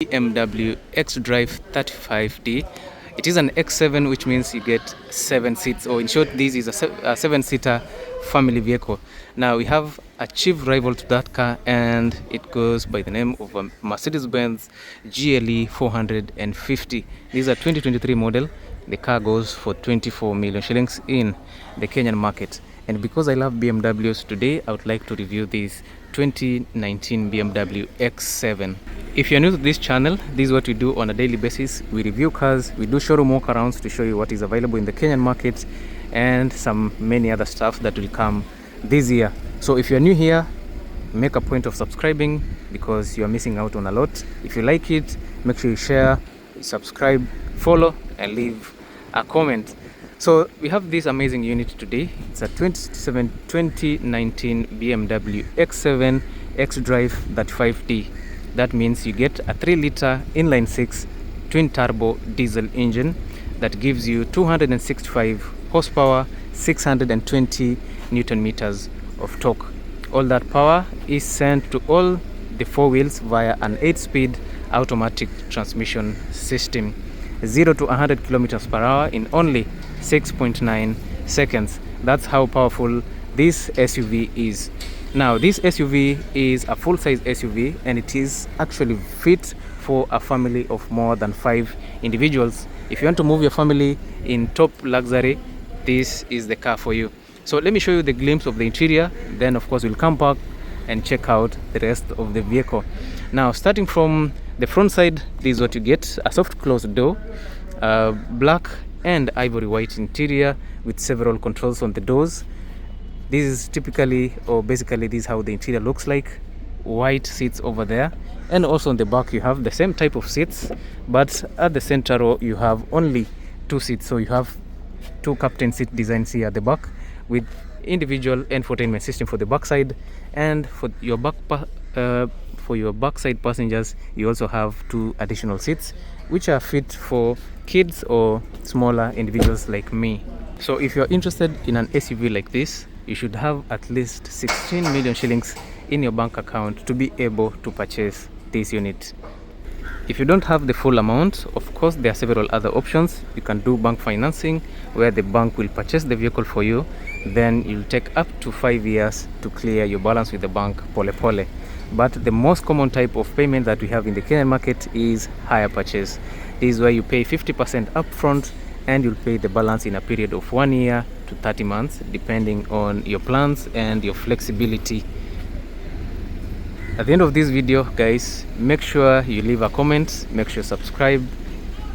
BMW XDRIVE35d. It is an X7, which means you get 7 seats, or in short, this is a 7-seater family vehicle. Now we have a chief rival to that car, and it goes by the name of a Mercedes-Benz GLE 450. This is a 2023 model. The car goes for 24 million shillings in the Kenyan market. And because I love BMWs, today I would like to review this 2019 BMW X7. If you're new to this channel, this is what we do on a daily basis. We review cars, we do showroom walkarounds to show you what is available in the Kenyan market, and some many other stuff that will come this year. So if you're new here, make a point of subscribing because you're missing out on a lot. If you like it, make sure you share, subscribe, follow, and leave a comment. So we have this amazing unit today. It's a 2019 BMW X7 XDRIVE35d. That means you get a 3-liter inline-6 twin-turbo diesel engine that gives you 265 horsepower, 620 Newton meters of torque. All that power is sent to all the 4 wheels via an 8-speed automatic transmission system. 0 to 100 kilometers per hour in only 6.9 seconds. That's how powerful this SUV is. Now, this SUV is a full-size SUV, and it is actually fit for a family of more than 5 individuals. If you want to move your family in top luxury, this is the car for you. So let me show you the glimpse of the interior, then of course we'll come back and check out the rest of the vehicle. Now, starting from the front side, this is what you get: a soft closed door, black and ivory white interior with several controls on the doors. This is typically, or basically, this is how the interior looks like. White seats over there, and also on the back you have the same type of seats, but at the center row you have only 2 seats. So you have 2 captain seat designs here at the back with individual infotainment system for the back side, and for your backside passengers you also have 2 additional seats which are fit for kids or smaller individuals like me. So if you're interested in an SUV like this, you should have at least 16 million shillings in your bank account to be able to purchase this unit. If you don't have the full amount, of course there are several other options. You can do bank financing, where the bank will purchase the vehicle for you. Then you'll take up to 5 years to clear your balance with the bank, pole pole. But the most common type of payment that we have in the Kenyan market is hire purchase. This is where you pay 50% upfront, and you'll pay the balance in a period of 1 year to 30 months, depending on your plans and your flexibility. At the end of this video, guys, make sure you leave a comment, make sure you subscribe,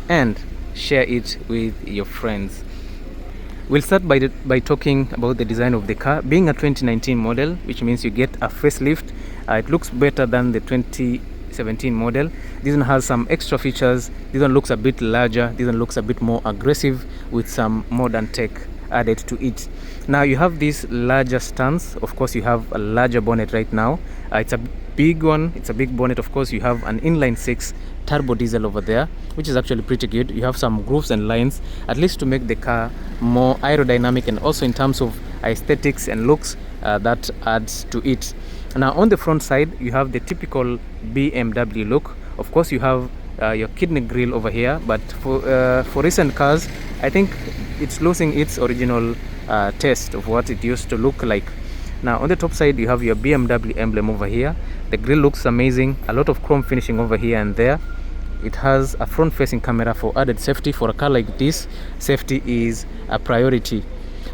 and share it with your friends. We'll start by talking about the design of the car. Being a 2019 model, which means you get a facelift, it looks better than the 2017 model. This one has some extra features. This one looks a bit larger. This one looks a bit more aggressive with some modern tech added to it. Now you have this larger stance. Of course, you have a larger bonnet right now. It's a big one. It's a big bonnet. Of course, you have an inline-6 turbo diesel over there, which is actually pretty good. You have some grooves and lines, at least to make the car more aerodynamic, and also in terms of aesthetics and looks, that adds to it. Now on the front side, you have the typical BMW look. Of course, you have your kidney grille over here, but for recent cars, I think it's losing its original taste of what it used to look like. Now on the top side, you have your BMW emblem over here. The grille looks amazing, a lot of chrome finishing over here and there. It has a front facing camera for added safety. For a car like this, safety is a priority.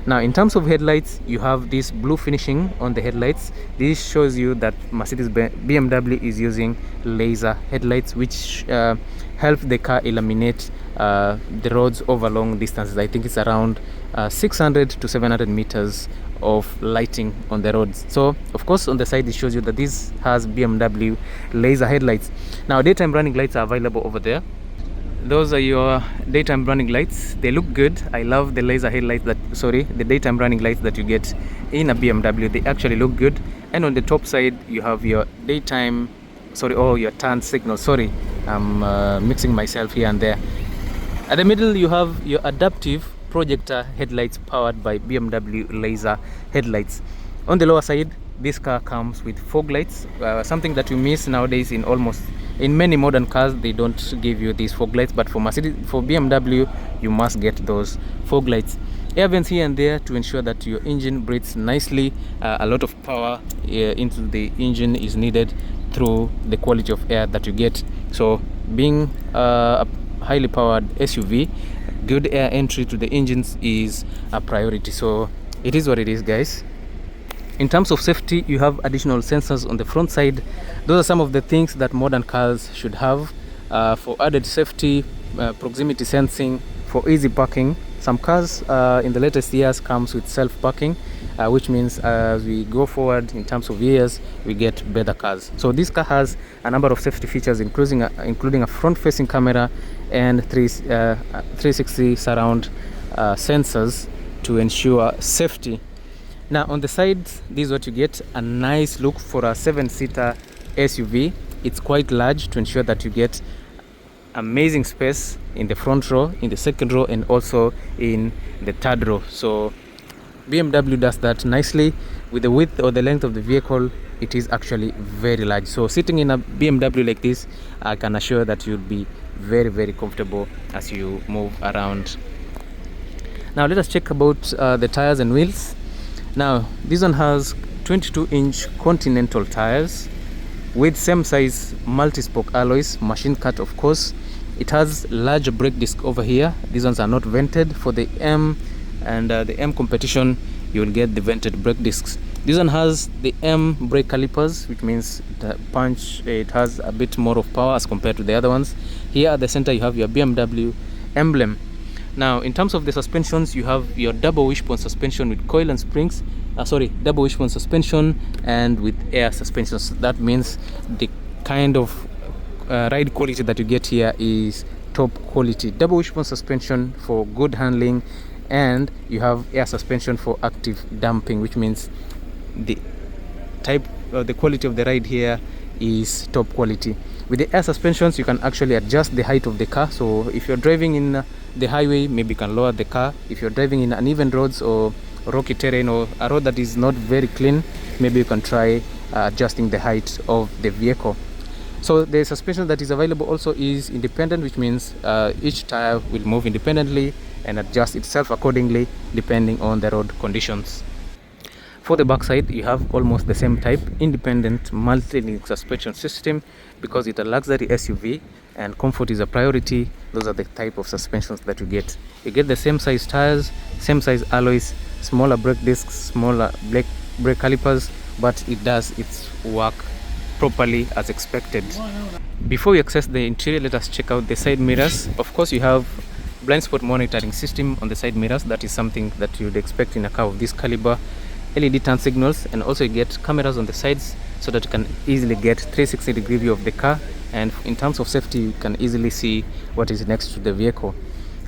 Now in terms of headlights, you have this blue finishing on the headlights. This shows you that BMW is using laser headlights, which help the car illuminate the roads over long distances. I think it's around 600 to 700 meters of lighting on the roads. So of course on the side it shows you that this has BMW laser headlights. Now daytime running lights are available over there. Those are your daytime running lights. They look good. I love the laser headlights the daytime running lights that you get in a BMW. They actually look good. And on the top side you have your your turn signal. I'm mixing myself here and there. At the middle you have your adaptive projector headlights powered by BMW laser headlights. On the lower side, this car comes with fog lights, something that you miss nowadays in almost In many modern cars they don't give you these fog lights, but for BMW you must get those fog lights. Air vents here and there to ensure that your engine breathes nicely. A lot of power into the engine is needed through the quality of air that you get. So being a highly powered SUV, good air entry to the engines is a priority. So it is what it is, guys. In terms of safety, you have additional sensors on the front side. Those are some of the things that modern cars should have for added safety, proximity sensing, for easy parking. Some cars in the latest years comes with self-parking, which means as we go forward in terms of years, we get better cars. So this car has a number of safety features, including a front-facing camera and 360 surround sensors to ensure safety. Now on the sides, this is what you get: a nice look for a 7-seater SUV. It's quite large to ensure that you get amazing space in the front row, in the second row, and also in the third row. So BMW does that nicely. With the width or the length of the vehicle, it is actually very large. So sitting in a BMW like this, I can assure that you'll be very, very comfortable as you move around. Now let us check about the tires and wheels. Now this one has 22-inch Continental tires with same size multi-spoke alloys, machine cut of course. It has large brake disc over here. These ones are not vented. For the M and the M competition, you will get the vented brake discs. This one has the M brake calipers, which means it has a bit more of power as compared to the other ones. Here at the center you have your BMW emblem. Now in terms of the suspensions, you have your double wishbone suspension with coil and springs. Double wishbone suspension and with air suspensions. That means the kind of ride quality that you get here is top quality. Double wishbone suspension for good handling, and you have air suspension for active damping, which means the quality of the ride here is top quality. With the air suspensions, you can actually adjust the height of the car. So if you're driving in the highway, maybe you can lower the car. If you're driving in uneven roads or rocky terrain or a road that is not very clean, maybe you can try adjusting the height of the vehicle. So the suspension that is available also is independent, which means each tire will move independently and adjust itself accordingly depending on the road conditions. For the backside, you have almost the same type, independent multi-link suspension system. Because it's a luxury SUV and comfort is a priority, those are the type of suspensions that you get. You get the same size tires, same size alloys, smaller brake discs, smaller brake calipers, but it does its work properly as expected. Before we access the interior, let us check out the side mirrors. Of course, you have blind spot monitoring system on the side mirrors. That is something that you'd expect in a car of this caliber. LED turn signals, and also you get cameras on the sides so that you can easily get 360-degree view of the car, and in terms of safety you can easily see what is next to the vehicle.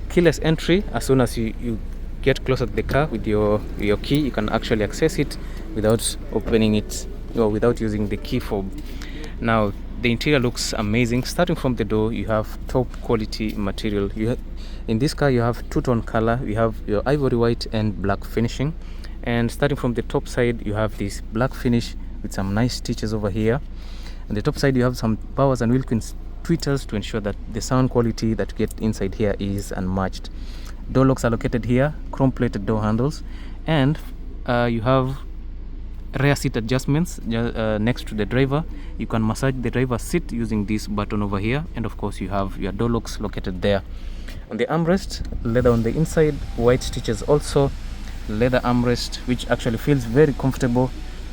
Keyless entry: as soon as you get closer to the car with your key, you can actually access it without opening it or without using the key fob. Now the interior looks amazing. Starting from the door, you have top quality material. In this car you have two-tone color. You have your ivory white and black finishing, and starting from the top side you have this black finish with some nice stitches over here. On the top side you have some powers and wheel tweeters to ensure that the sound quality that you get inside here is unmatched. Door locks are located here, chrome plated door handles, and you have rear seat adjustments next to the driver. You can massage the driver's seat using this button over here, and of course you have your door locks located there. On the armrest, leather on the inside, white stitches also, leather armrest which actually feels very comfortable.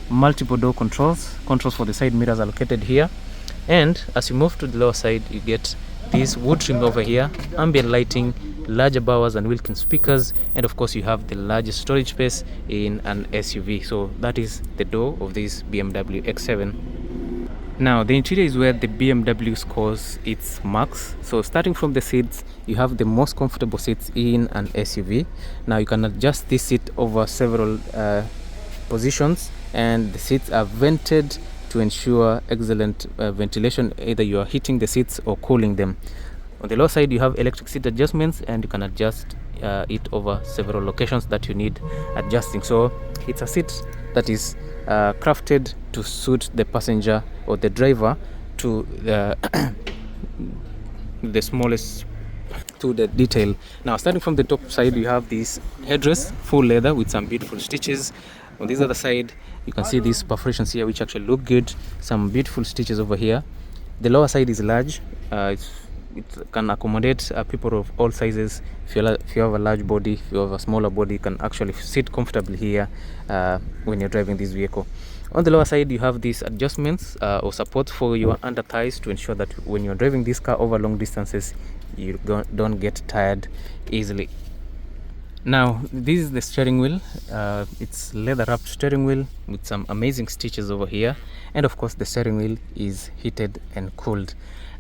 Multiple door controls for the side mirrors are located here, and as you move to the lower side you get this wood trim over here, ambient lighting, larger bowers and Wilkins speakers, and of course you have the largest storage space in an SUV. So that is the door of this BMW X7. Now the interior is where the BMW scores its marks. So starting from the seats, you have the most comfortable seats in an SUV. Now you can adjust this seat over several positions, and the seats are vented to ensure excellent ventilation. Either you are heating the seats or cooling them. On the lower side you have electric seat adjustments, and you can adjust it over several locations that you need adjusting. So it's a seat that is crafted to suit the passenger or the driver to the smallest to the detail. Now, starting from the top side, you have this headrest, full leather with some beautiful stitches. On this other side, you can see these perforations here, which actually look good. Some beautiful stitches over here. The lower side is large. It can accommodate people of all sizes. If you have a large body, if you have a smaller body, you can actually sit comfortably here when you're driving this vehicle. On the lower side, you have these adjustments or support for your under thighs to ensure that when you're driving this car over long distances, you don't get tired easily. Now, this is the steering wheel. It's leather wrapped steering wheel with some amazing stitches over here, and of course the steering wheel is heated and cooled.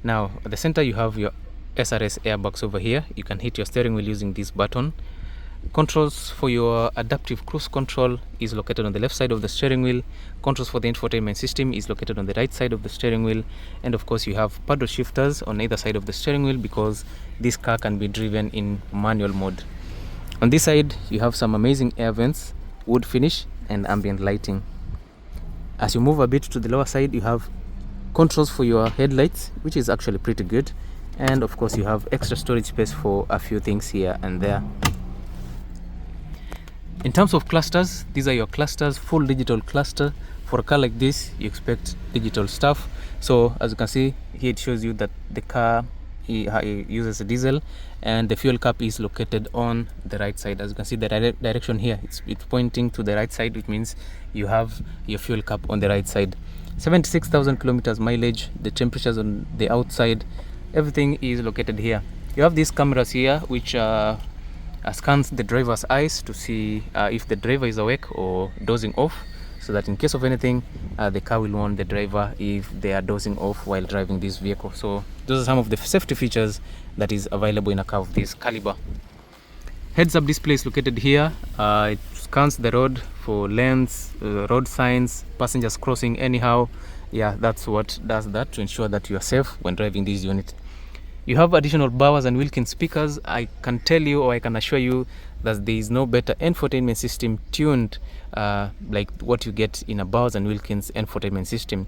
Now, at the center you have your SRS airbags over here. You can hit your steering wheel using this button. Controls for your adaptive cruise control is located on the left side of the steering wheel. Controls for the infotainment system is located on the right side of the steering wheel, and of course you have paddle shifters on either side of the steering wheel because this car can be driven in manual mode. On this side you have some amazing air vents, wood finish and ambient lighting. As you move a bit to the lower side, you have controls for your headlights, which is actually pretty good, and of course you have extra storage space for a few things here and there. In terms of clusters, these are your clusters, full digital cluster. For a car like this, you expect digital stuff. So as you can see here, it shows you that the car uses a diesel, and the fuel cap is located on the right side. As you can see, the direction here, it's pointing to the right side, which means you have your fuel cap on the right side. 76,000 kilometers mileage, the temperatures on the outside, everything is located here. You have these cameras here which scans the driver's eyes to see if the driver is awake or dozing off, so that in case of anything the car will warn the driver if they are dozing off while driving this vehicle. So those are some of the safety features that is available in a car of this caliber. Heads-up display is located here. It scans the road for lanes, road signs, passengers crossing anyhow. Yeah, that's what does that, to ensure that you are safe when driving this unit. You have additional Bowers and Wilkins speakers. I can tell you, or I can assure you, that there is no better infotainment system tuned like what you get in a Bowers and Wilkins infotainment system.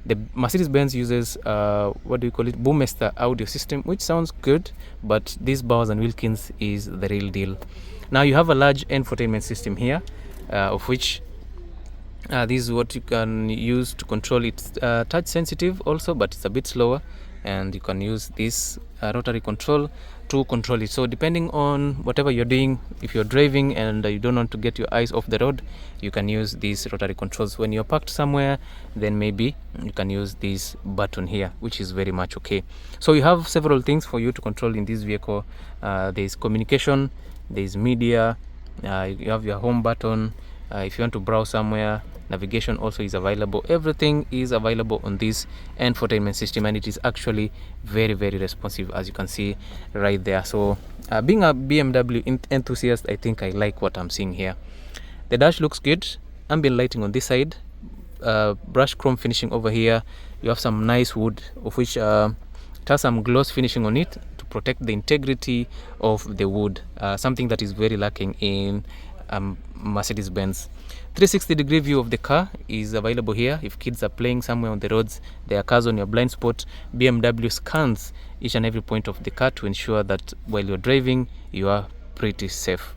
The Mercedes-Benz uses Boommaster audio system, which sounds good, but this Bowers and Wilkins is the real deal. Now you have a large infotainment system here, of which this is what you can use to control it. Touch sensitive also, but it's a bit slower, and you can use this rotary control to control it. So depending on whatever you're doing, if you're driving and you don't want to get your eyes off the road, you can use these rotary controls. When you're parked somewhere, then maybe you can use this button here, which is very much okay. So you have several things for you to control in this vehicle. There's communication, there's media, you have your home button. If you want to browse somewhere, navigation also is available. Everything is available on this infotainment system, and it is actually very, very responsive, as you can see right there. So being a BMW enthusiast, I think I like what I'm seeing here. The dash looks good. Ambient lighting on this side, brushed chrome finishing over here. You have some nice wood, of which it has some gloss finishing on it to protect the integrity of the wood, something that is very lacking in Mercedes-Benz. 360-degree view of the car is available here. If kids are playing somewhere on the roads, there are cars on your blind spot, BMW scans each and every point of the car to ensure that while you're driving, you are pretty safe.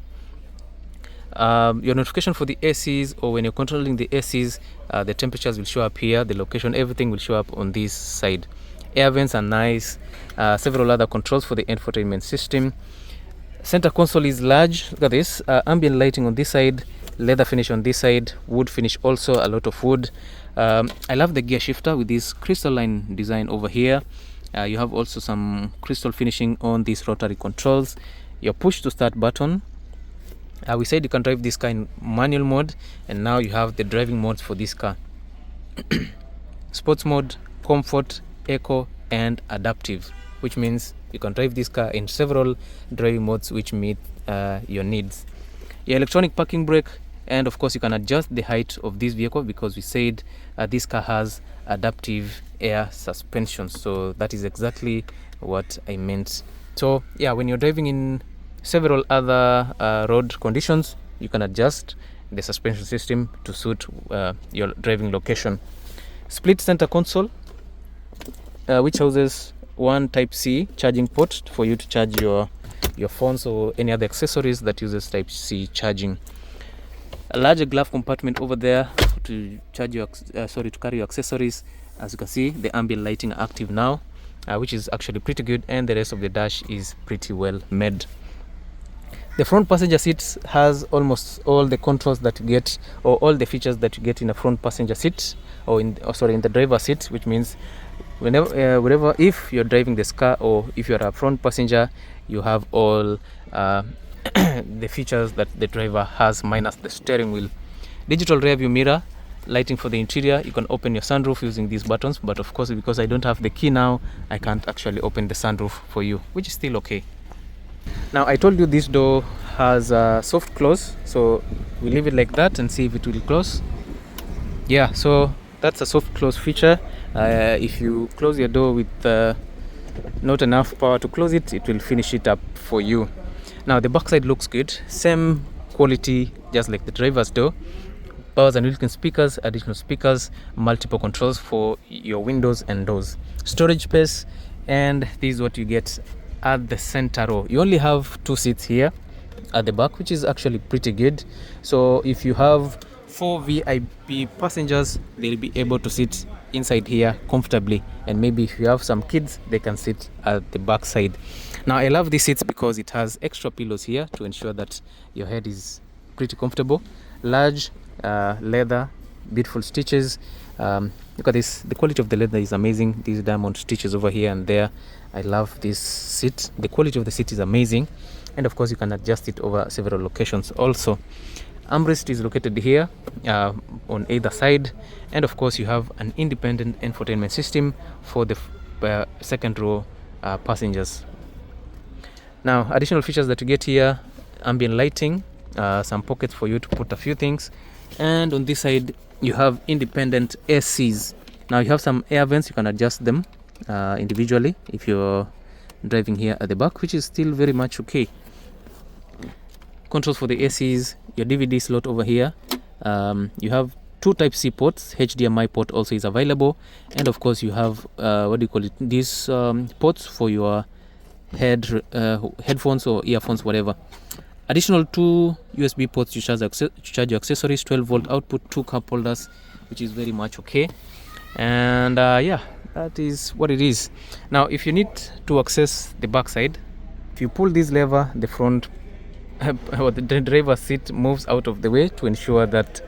Your notification for the ACs, or when you're controlling the ACs, the temperatures will show up here, the location, everything will show up on this side. Air vents are nice. Several other controls for the infotainment system. Center console is large. Look at this. Ambient lighting on this side, leather finish on this side, wood finish also, a lot of wood. I love the gear shifter with this crystalline design over here. You have also some crystal finishing on these rotary controls. Your push to start button. We said you can drive this car in manual mode, and now you have the driving modes for this car. Sports mode, comfort, eco and adaptive, which means you can drive this car in several driving modes which meet your needs. Your electronic parking brake, and of course you can adjust the height of this vehicle, because we said this car has adaptive air suspension. So that is exactly what I meant. So yeah, when you're driving in several other road conditions, you can adjust the suspension system to suit your driving location. Split center console. which houses one Type-C charging port for you to charge your phones or any other accessories that uses Type-C charging. A larger glove compartment over there to charge your to carry your accessories. As you can see, the ambient lighting are active now, which is actually pretty good, and the rest of the dash is pretty well made. The front passenger seat has almost all the controls that you get, or all the features that you get in a front passenger seat, or in the driver's seat, which means whenever if you're driving this car or if you're a front passenger, you have all the features that the driver has minus the steering wheel. Digital rear view mirror, lighting for the interior. You can open your sunroof using these buttons, but of course, because I don't have the key now, I can't actually open the sunroof for you, which is still okay. Now, I told you this door has a soft close, so we leave it like that and see if it will close. Yeah, so that's a soft close feature. If you close your door with not enough power to close it, it will finish it up for you. Now, the backside looks good, same quality just like the driver's door. Powers and Wilkins speakers, additional speakers, multiple controls for your windows and doors, storage space, and this is what you get at the center row. You only have 2 seats here at the back, which is actually pretty good. So if you have 4 VIP passengers, they'll be able to sit inside here comfortably, and maybe if you have some kids, they can sit at the back side. Now, I love these seats because it has extra pillows here to ensure that your head is pretty comfortable. Large leather, beautiful stitches. Look at this, the quality of the leather is amazing. These diamond stitches over here and there. I love this seat. The quality of the seat is amazing, and of course you can adjust it over several locations also. Armrest is located here on either side, and of course you have an independent infotainment system for the second row passengers. Now, additional features that you get here: ambient lighting, some pockets for you to put a few things, and on this side you have independent ACs. Now, you have some air vents, you can adjust them individually if you're driving here at the back, which is still very much okay. Controls for the ACs, your DVD slot over here. You have 2 Type-C ports, HDMI port also is available, and of course you have these ports for your headphones or earphones, whatever. Additional 2 USB ports to charge your accessories, 12-volt output, 2 cup holders, which is very much okay. And yeah, that is what it is. Now, if you need to access the back side, if you pull this lever, the front or the driver's seat moves out of the way to ensure that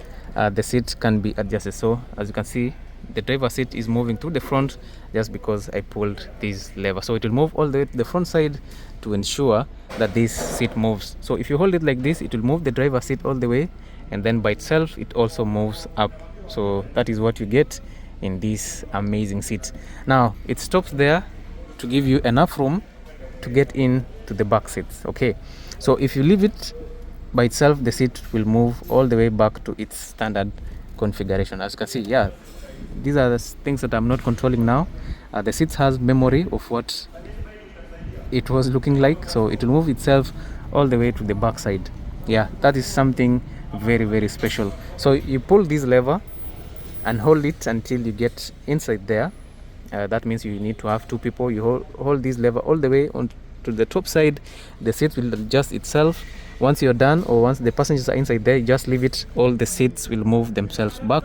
the seat can be adjusted. So as you can see, the driver's seat is moving to the front just because I pulled this lever. So it will move all the way to the front side to ensure that this seat moves. So if you hold it like this, it will move the driver's seat all the way, and then by itself it also moves up. So that is what you get in this amazing seat. Now, it stops there to give you enough room to get in to the back seats. Okay, so if you leave it by itself, the seat will move all the way back to its standard configuration. As you can see, yeah, these are the things that I'm not controlling now. The seats has memory of what it was looking like, so it will move itself all the way to the back side. Yeah, that is something very, very special. So you pull this lever and hold it until you get inside there. That means you need to have 2 people. You hold this lever all the way on to the top side. The seat will adjust itself. Once you're done, or once the passengers are inside there, you just leave it. All the seats will move themselves back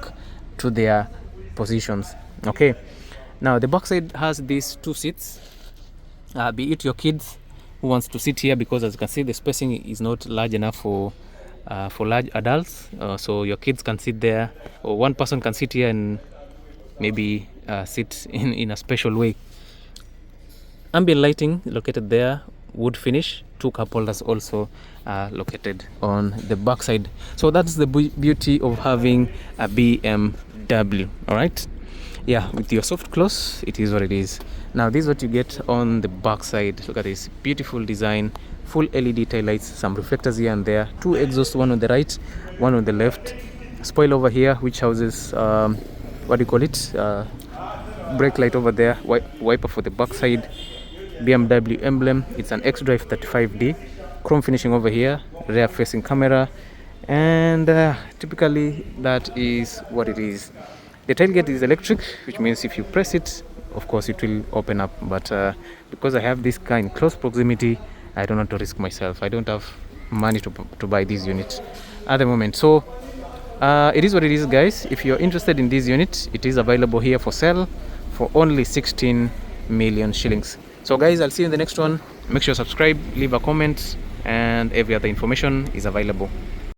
to their positions. Okay, now the back side has these 2 seats. Be it your kids who wants to sit here, because as you can see, the spacing is not large enough for large adults, so your kids can sit there, or one person can sit here and maybe sit in a special way. Ambient lighting located there, wood finish, 2 cup holders also located on the back side. So that's the beauty of having a BMW. All right, yeah, with your soft close, it is what it is. Now, this is what you get on the back side. Look at this beautiful design, full LED tail lights, some reflectors here and there, 2 exhausts, one on the right, one on the left, spoiler over here which houses brake light over there, wiper for the back side, BMW emblem. It's an XDRIVE35d, chrome finishing over here, rear facing camera, and typically that is what it is. The tailgate is electric, which means if you press it, of course it will open up. But because I have this car in close proximity, I don't want to risk myself. I don't have money to buy these units at the moment. So it is what it is, guys. If you're interested in this unit, it is available here for sale for only 16 million shillings. So guys, I'll see you in the next one. Make sure you subscribe, leave a comment, and every other information is available.